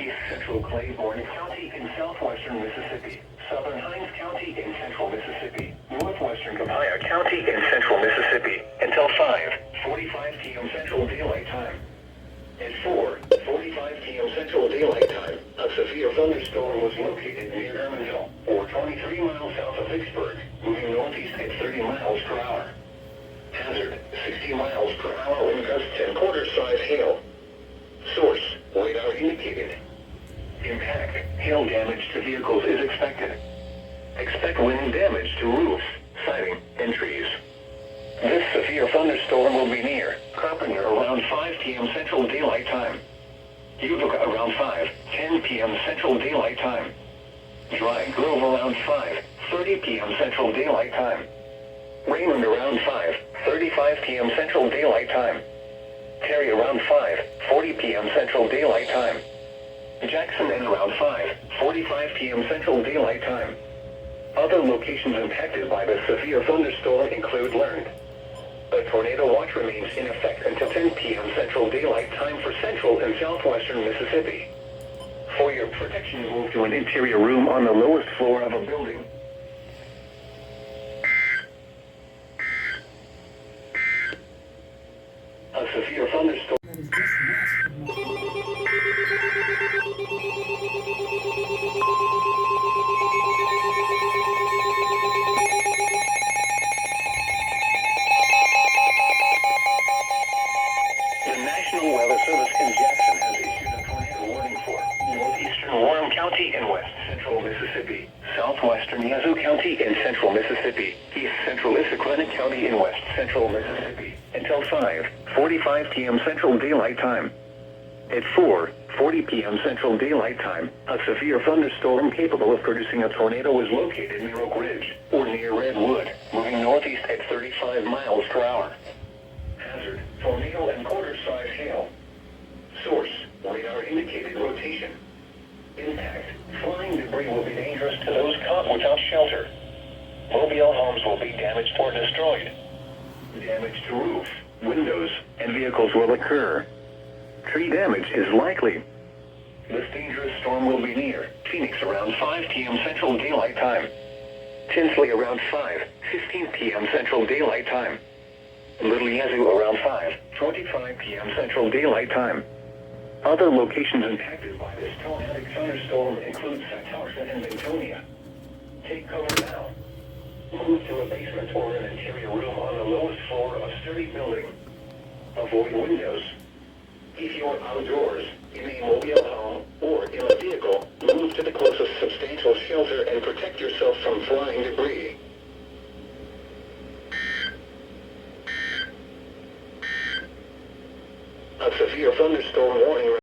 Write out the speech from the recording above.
East Central Claiborne County in southwestern Mississippi, southern Hinds County in central Mississippi, northwestern Copiah County in central Mississippi, until 5:45 p.m. Central Daylight Time. At 4:45 p.m. Central Daylight Time, a severe thunderstorm was located near Hermanville, or 23 miles south of Vicksburg, moving northeast at 30 miles per hour. Hazard, 60 miles per hour wind gusts and quarter-size hail. Source, radar indicated. Impact, hail damage to vehicles is expected. Expect wind damage to roofs, siding, and trees. This severe thunderstorm will be near Carpenter around 5 p.m. Central Daylight Time. Utica around 5:10 p.m. Central Daylight Time. Dry Grove around 5:30 p.m. Central Daylight Time. Raymond around 5:35 p.m. Central Daylight Time. Terry around 5:40 p.m. Central Daylight Time. Jackson and around 5:45 p.m. Central Daylight Time. Other locations impacted by the severe thunderstorm include learned. A tornado watch remains in effect until 10 p.m. Central Daylight Time for central and southwestern Mississippi. For your protection, move to an interior room on the lowest floor of a building. A severe thunderstorm. The National Weather Service in Jackson has issued a tornado warning for northeastern Warren County and west central Mississippi, southwestern Yazoo County and central Mississippi, east central Issaquah County and west central Mississippi, until 5:45 p.m. Central Daylight Time. At 4:40 p.m. Central Daylight Time, a severe thunderstorm capable of producing a tornado is located near Oak Ridge, or near Redwood, moving northeast at 35 miles per hour. Hazard, tornado and quarter-size hail. Source, radar indicated rotation. Impact, flying debris will be dangerous to those caught without shelter. Mobile homes will be damaged or destroyed. Damage to roofs, windows, and vehicles will occur. Tree damage is likely. This dangerous storm will be near Phoenix around 5 p.m. Central Daylight Time. Tinsley around 5:15 p.m. Central Daylight Time. Little Yazoo around 5:25 p.m. Central Daylight Time. Other locations impacted by this tornadic thunderstorm include Satausa and Bentonia. Take cover now. Move to a basement or an interior room on the lowest floor of a sturdy building. Avoid windows. If you're outdoors, in a mobile home, or in a vehicle, move to the closest substantial shelter and protect yourself from flying debris. A severe thunderstorm warning